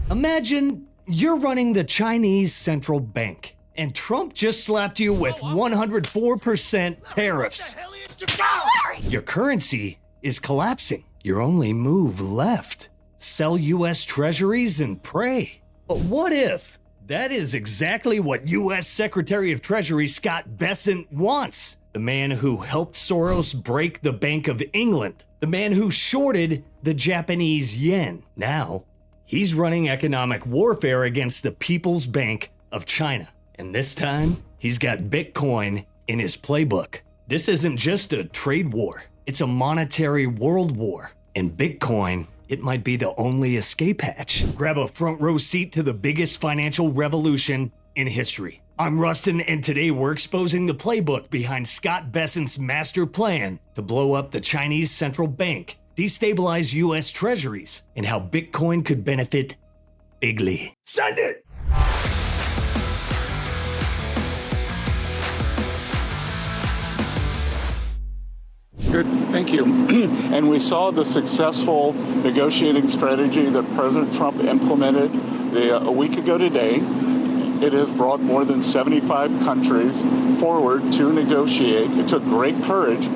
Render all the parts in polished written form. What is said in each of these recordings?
Imagine you're running the Chinese central bank, and Trump just slapped you with 104% tariffs. Your currency is collapsing. Your only move left: sell US Treasuries and pray. But what if that is exactly what US Secretary of Treasury Scott Bessent wants? The man who helped Soros break the Bank of England. The man who shorted the Japanese yen. Now, he's running economic warfare against the People's Bank of China. And this time, he's got Bitcoin in his playbook. This isn't just a trade war. It's a monetary world war. And Bitcoin, it might be the only escape hatch. Grab a front row seat to the biggest financial revolution in history. I'm Rustin, and today we're exposing the playbook behind Scott Bessent's master plan to blow up the Chinese central bank, destabilize US Treasuries, and how Bitcoin could benefit bigly. Send it! Good, thank you. And we saw the successful negotiating strategy that President Trump implemented a week ago today. It has brought more than 75 countries forward to negotiate. It took great courage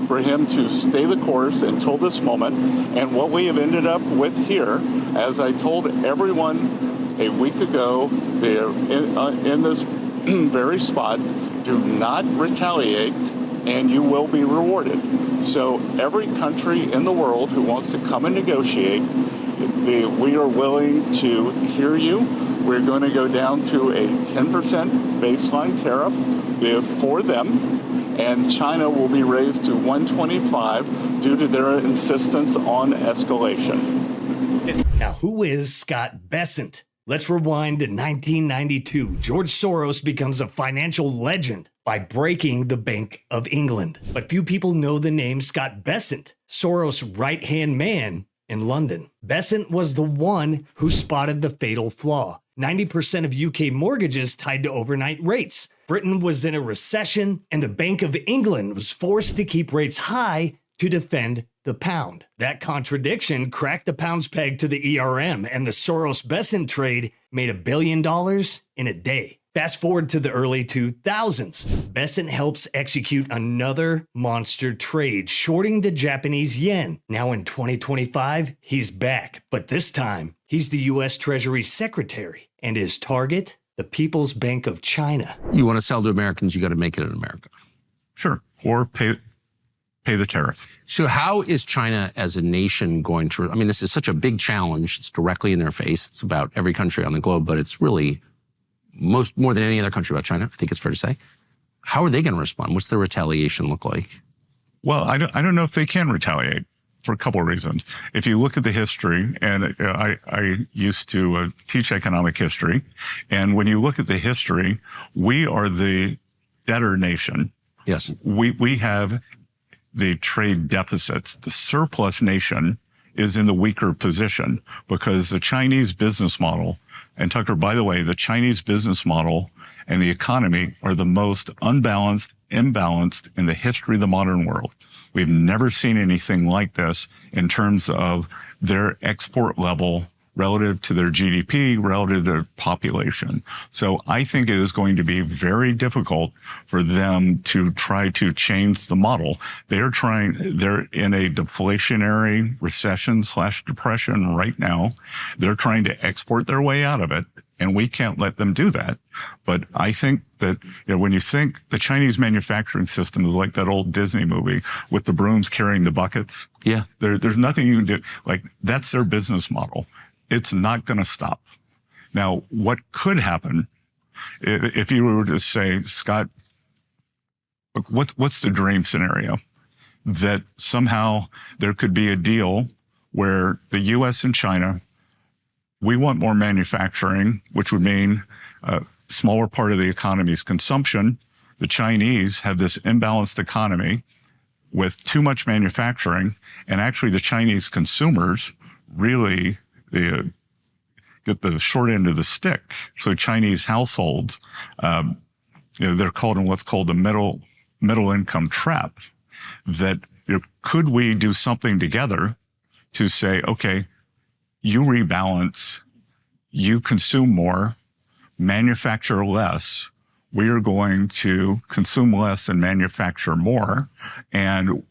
for him to stay the course until this moment. And what we have ended up with here, as I told everyone a week ago, in this very spot, do not retaliate, and you will be rewarded. So every country in the world who wants to come and negotiate, we are willing to hear you. We're going to go down to a 10% baseline tariff for them, and China will be raised to 125 due to their insistence on escalation. Now, who is Scott Bessent? Let's rewind to 1992. George Soros becomes a financial legend by breaking the Bank of England. But few people know the name Scott Bessent, Soros' right-hand man in London. Bessent was the one who spotted the fatal flaw. 90% of UK mortgages tied to overnight rates. Britain was in a recession, and the Bank of England was forced to keep rates high to defend the pound. That contradiction cracked the pound's peg to the ERM, and the Soros-Bessent trade made $1 billion in a day. Fast forward to the early 2000s. Bessent helps execute another monster trade, shorting the Japanese yen. Now in 2025, he's back, but this time, he's the US Treasury Secretary, and his target, the People's Bank of China. You want to sell to Americans, you got to make it in America. Sure, or pay the tariff. So how is China as a nation going to, I mean, this is such a big challenge. It's directly in their face. It's about every country on the globe, but it's really more than any other country about China, I think it's fair to say. How are they going to respond? What's their retaliation look like? Well, I don't know if they can retaliate for a couple of reasons. If you look at the history, and I used to teach economic history, and when you look at the history, we are the debtor nation. Yes. We have the trade deficits. The surplus nation is in the weaker position because the Chinese business model, and Tucker, by the way, the Chinese business model and the economy are the most unbalanced, imbalanced in the history of the modern world. We've never seen anything like this in terms of their export level relative to their GDP, relative to their population. So I think it is going to be very difficult for them to try to change the model. They're in a deflationary recession/depression right now. They're trying to export their way out of it, and we can't let them do that. But I think that when you think the Chinese manufacturing system is like that old Disney movie with the brooms carrying the buckets. Yeah. There's nothing you can do. Like, that's their business model. It's not going to stop. Now, what could happen if you were to say, Scott, what's the dream scenario? That somehow there could be a deal where the U.S. and China, we want more manufacturing, which would mean a smaller part of the economy's consumption. The Chinese have this imbalanced economy with too much manufacturing, and actually the Chinese consumers really get the short end of the stick. So Chinese households, they're called in what's called the middle income trap. That could we do something together to say, okay, you rebalance you consume more, manufacture less. We are going to consume less and manufacture more, and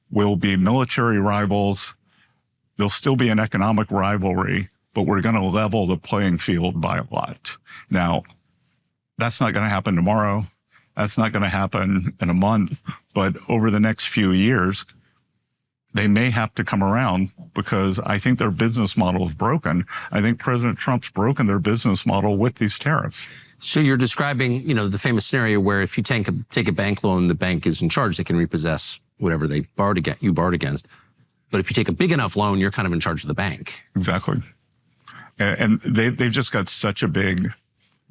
we'll be military rivals. There'll still be an economic rivalry, but we're going to level the playing field by a lot. Now, that's not going to happen tomorrow. That's not going to happen in a month, but over the next few years, they may have to come around because I think their business model is broken. I think President Trump's broken their business model with these tariffs. So you're describing, the famous scenario where if you take a bank loan, the bank is in charge. They can repossess whatever you borrowed against. But if you take a big enough loan, you're kind of in charge of the bank. Exactly. And they've just got such a big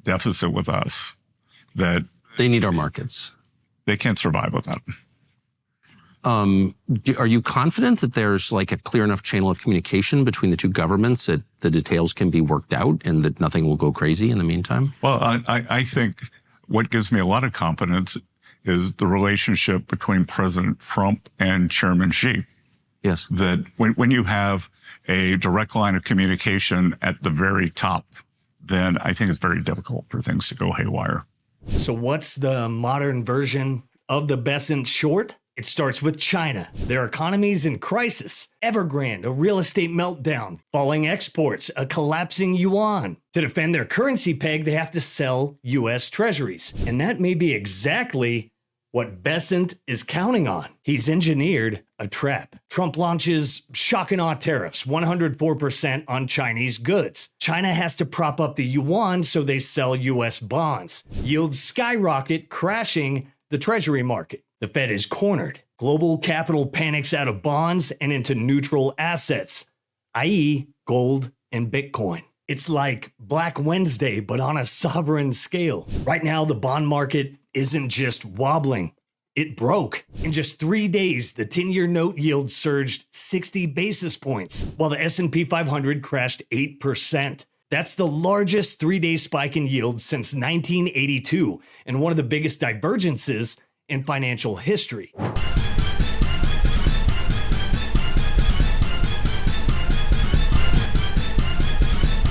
deficit with us that they need our markets. They can't survive with that. Are you confident that there's like a clear enough channel of communication between the two governments that the details can be worked out and that nothing will go crazy in the meantime? Well, I think what gives me a lot of confidence is the relationship between President Trump and Chairman Xi. Yes. That when you have a direct line of communication at the very top, then I think it's very difficult for things to go haywire. So what's the modern version of the Bessent short? It starts with China. Their economy's in crisis. Evergrande, a real estate meltdown. Falling exports, a collapsing yuan. To defend their currency peg, they have to sell U.S. Treasuries. And that may be exactly what Bessent is counting on. He's engineered a trap. Trump launches shock and awe tariffs, 104% on Chinese goods. China has to prop up the yuan, so they sell U.S. bonds. Yields skyrocket, crashing the Treasury market. The Fed is cornered. Global capital panics out of bonds and into neutral assets, i.e. gold and Bitcoin. It's like Black Wednesday, but on a sovereign scale. Right now, the bond market isn't just wobbling. It broke. In just 3 days, the 10-year note yield surged 60 basis points, while the S&P 500 crashed 8%. That's the largest 3-day spike in yield since 1982, and one of the biggest divergences in financial history.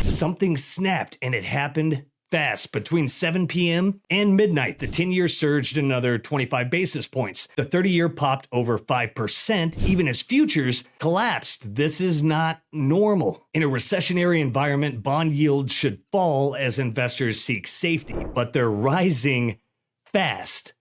Something snapped, and it happened fast. Between 7 p.m. and midnight, the 10-year surged another 25 basis points. The 30-year popped over 5%, even as futures collapsed. This is not normal. In a recessionary environment, bond yields should fall as investors seek safety, but they're rising fast.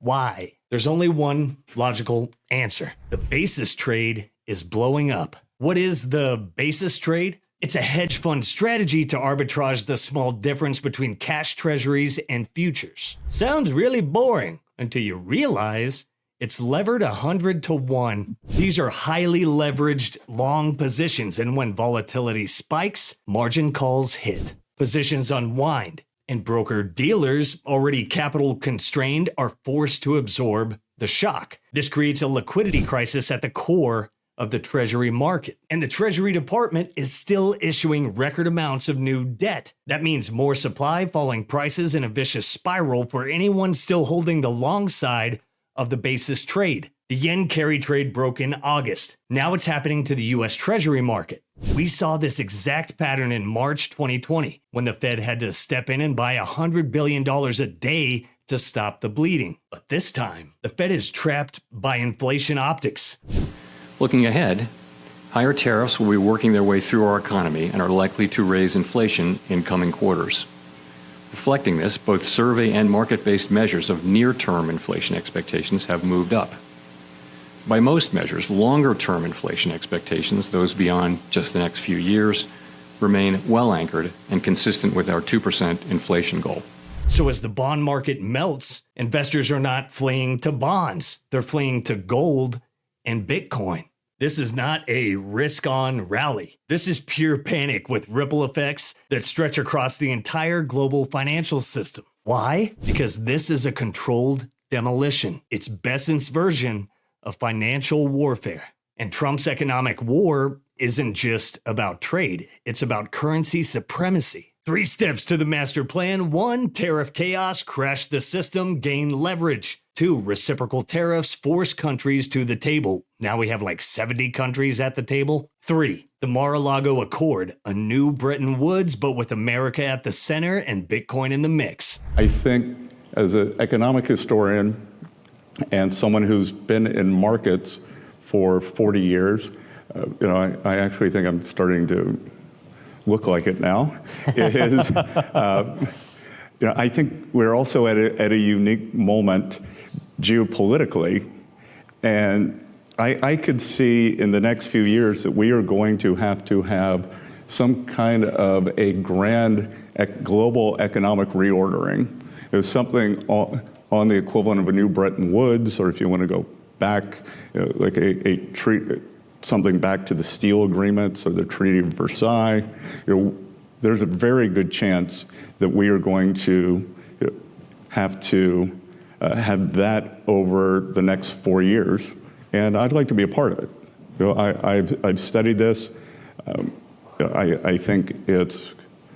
Why? There's only one logical answer. The basis trade is blowing up. What is the basis trade? It's a hedge fund strategy to arbitrage the small difference between cash treasuries and futures. Sounds really boring until you realize it's levered 100 to 1. These are highly leveraged long positions, and when volatility spikes, margin calls hit. Positions unwind, and broker-dealers, already capital constrained, are forced to absorb the shock. This creates a liquidity crisis at the core of the Treasury market. And the Treasury Department is still issuing record amounts of new debt. That means more supply, falling prices, and a vicious spiral for anyone still holding the long side of the basis trade. The yen carry trade broke in August. Now it's happening to the U.S. Treasury market. We saw this exact pattern in March 2020, when the Fed had to step in and buy $100 billion a day to stop the bleeding. But this time, the Fed is trapped by inflation optics. Looking ahead, higher tariffs will be working their way through our economy and are likely to raise inflation in coming quarters. Reflecting this, both survey and market-based measures of near-term inflation expectations have moved up. By most measures, longer-term inflation expectations, those beyond just the next few years, remain well anchored and consistent with our 2% inflation goal. So as the bond market melts, investors are not fleeing to bonds. They're fleeing to gold and Bitcoin. This is not a risk-on rally. This is pure panic with ripple effects that stretch across the entire global financial system. Why? Because this is a controlled demolition. It's Bessent's version of financial warfare. And Trump's economic war isn't just about trade. It's about currency supremacy. 3 steps to the master plan. 1, tariff chaos, crash the system, gain leverage. 2, reciprocal tariffs, force countries to the table. Now we have like 70 countries at the table. 3, The Mar-a-Lago Accord, a new Bretton Woods, but with America at the center and Bitcoin in the mix. I think as an economic historian and someone who's been in markets for 40 years, I actually think I'm starting to look like it now. I think we're also at a unique moment geopolitically, and I could see in the next few years that we are going to have some kind of a grand global economic reordering. There's something on the equivalent of a new Bretton Woods, or if you want to go back, like something back to the steel agreements or the Treaty of Versailles. There's a very good chance that we are going to have to have that over the next 4 years, and I'd like to be a part of it. I've studied this. I think it's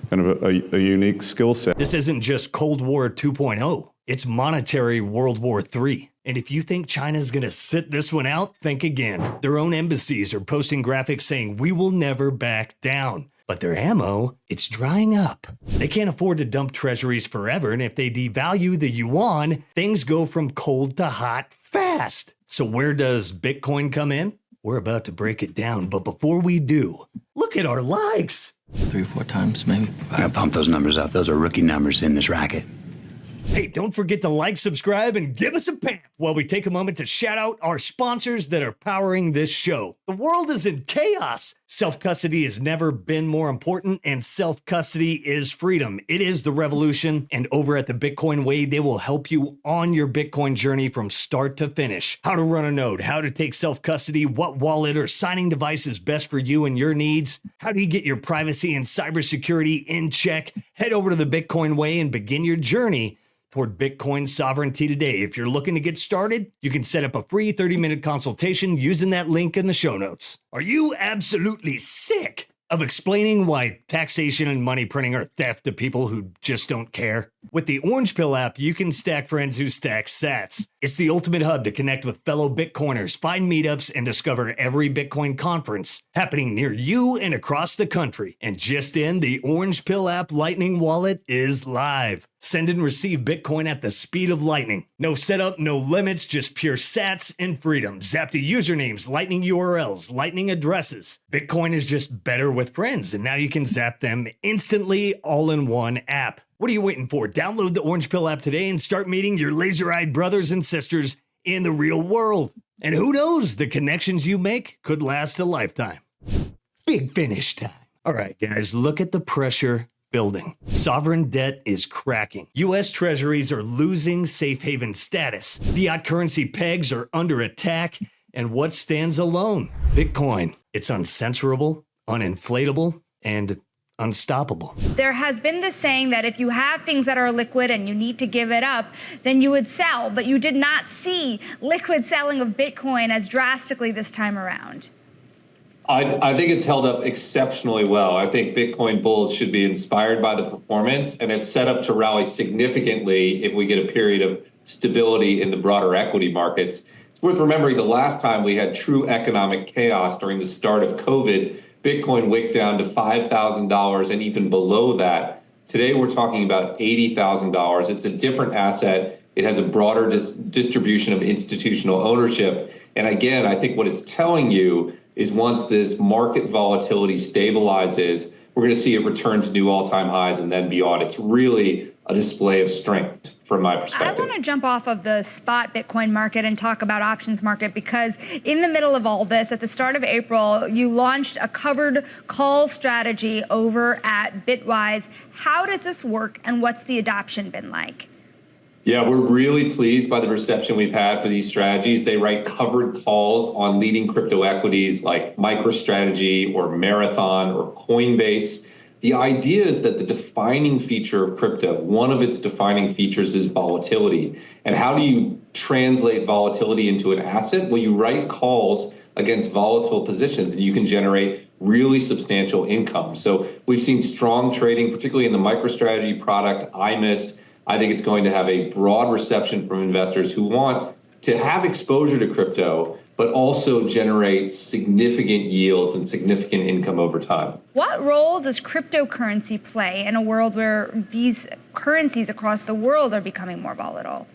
kind of a unique skill set. This isn't just Cold War 2.0. It's monetary World War III. And if you think China's gonna sit this one out, think again. Their own embassies are posting graphics saying, "We will never back down." But their ammo, it's drying up. They can't afford to dump treasuries forever, and if they devalue the yuan, things go from cold to hot fast. So where does Bitcoin come in? We're about to break it down, but before we do, look at our likes. 3 or 4 times, maybe. I gotta pump those numbers up. Those are rookie numbers in this racket. Hey, don't forget to like, subscribe, and give us a pamp while we take a moment to shout out our sponsors that are powering this show. The world is in chaos. Self-custody has never been more important, and self-custody is freedom. It is the revolution, and over at the Bitcoin Way, they will help you on your Bitcoin journey from start to finish. How to run a node, how to take self-custody, what wallet or signing device is best for you and your needs, how do you get your privacy and cybersecurity in check. Head over to the Bitcoin Way and begin your journey toward Bitcoin sovereignty today. If you're looking to get started, you can set up a free 30-minute consultation using that link in the show notes. Are you absolutely sick of explaining why taxation and money printing are theft to people who just don't care? With the Orange Pill app, you can stack friends who stack sats. It's the ultimate hub to connect with fellow Bitcoiners, find meetups, and discover every Bitcoin conference happening near you and across the country. And just in, the Orange Pill app Lightning Wallet is live. Send and receive Bitcoin at the speed of lightning. No setup, no limits, just pure sats and freedom. Zap to usernames, lightning URLs, lightning addresses. Bitcoin is just better with friends, and now you can zap them instantly all in one app. What are you waiting for? Download the Orange Pill app today and start meeting your laser-eyed brothers and sisters in the real world. And who knows, the connections you make could last a lifetime. Big finish time. All right, guys, look at the pressure building. Sovereign debt is cracking. U.S. Treasuries are losing safe haven status. Fiat currency pegs are under attack. And what stands alone? Bitcoin. It's uncensorable, uninflatable, and unstoppable. There has been this saying that if you have things that are liquid and you need to give it up, then you would sell. But you did not see liquid selling of Bitcoin as drastically this time around. I think it's held up exceptionally well. I think Bitcoin bulls should be inspired by the performance, and it's set up to rally significantly if we get a period of stability in the broader equity markets. It's worth remembering the last time we had true economic chaos during the start of COVID, Bitcoin wicked down to $5,000 and even below that. Today, we're talking about $80,000. It's a different asset. It has a broader distribution of institutional ownership. And again, I think what it's telling you is once this market volatility stabilizes, we're going to see it return to new all-time highs and then beyond. It's really a display of strength from my perspective. I want to jump off of the spot Bitcoin market and talk about options market, because in the middle of all this, at the start of April, you launched a covered call strategy over at Bitwise. How does this work, and what's the adoption been like? Yeah, we're really pleased by the reception we've had for these strategies. They write covered calls on leading crypto equities like MicroStrategy or Marathon or Coinbase. The idea is that the defining feature of crypto, one of its defining features is volatility. And how do you translate volatility into an asset? Well, you write calls against volatile positions and you can generate really substantial income. So we've seen strong trading, particularly in the MicroStrategy product, IMIST. I think it's going to have a broad reception from investors who want to have exposure to crypto, but also generate significant yields and significant income over time. What role does cryptocurrency play in a world where these currencies across the world are becoming more volatile?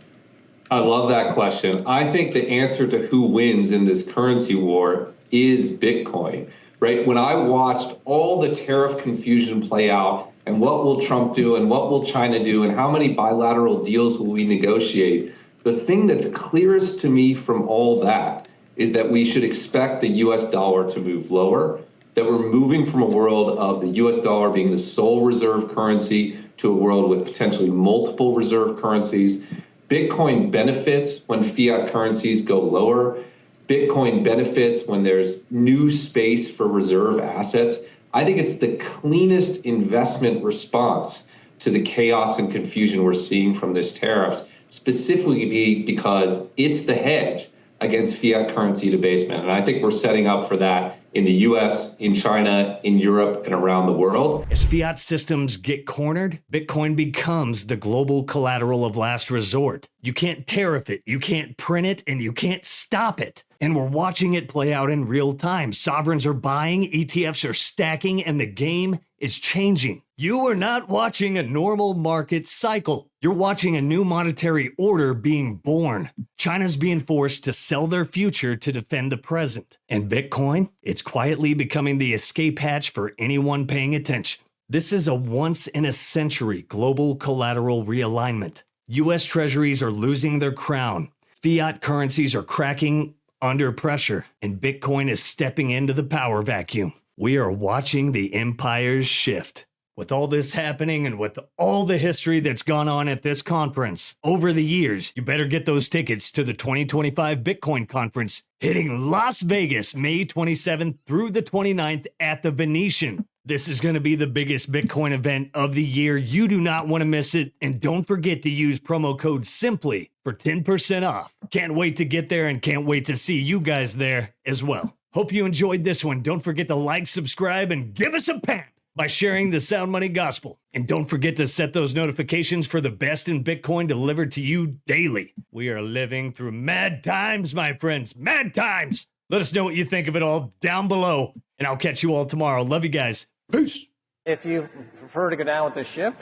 I love that question. I think the answer to who wins in this currency war is Bitcoin, right? When I watched all the tariff confusion play out and what will Trump do and what will China do and how many bilateral deals will we negotiate, the thing that's clearest to me from all that is that we should expect the US dollar to move lower, that we're moving from a world of the US dollar being the sole reserve currency to a world with potentially multiple reserve currencies. Bitcoin benefits when fiat currencies go lower. Bitcoin benefits when there's new space for reserve assets. I think it's the cleanest investment response to the chaos and confusion we're seeing from this tariffs, specifically because it's the hedge against fiat currency debasement. And I think we're setting up for that in the US, in China, in Europe, and around the world. As fiat systems get cornered, Bitcoin becomes the global collateral of last resort. You can't tariff it, you can't print it, and you can't stop it. And we're watching it play out in real time. Sovereigns are buying, ETFs are stacking, and the game is changing. You are not watching a normal market cycle. You're watching a new monetary order being born. China's being forced to sell their future to defend the present. And Bitcoin, it's quietly becoming the escape hatch for anyone paying attention. This is a once-in-a-century global collateral realignment. US Treasuries are losing their crown. Fiat currencies are cracking under pressure, and Bitcoin is stepping into the power vacuum. We are watching the empires shift. With all this happening and with all the history that's gone on at this conference over the years, you better get those tickets to the 2025 Bitcoin conference hitting Las Vegas May 27th through the 29th at the Venetian. This is going to be the biggest Bitcoin event of the year. You do not want to miss it. And don't forget to use promo code SIMPLY for 10% off. Can't wait to get there and can't wait to see you guys there as well. Hope you enjoyed this one. Don't forget to like, subscribe, and give us a pamp by sharing the Sound Money Gospel. And don't forget to set those notifications for the best in Bitcoin delivered to you daily. We are living through mad times, my friends. Mad times. Let us know what you think of it all down below. And I'll catch you all tomorrow. Love you guys. Peace. If you prefer to go down with the ship,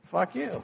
fuck you.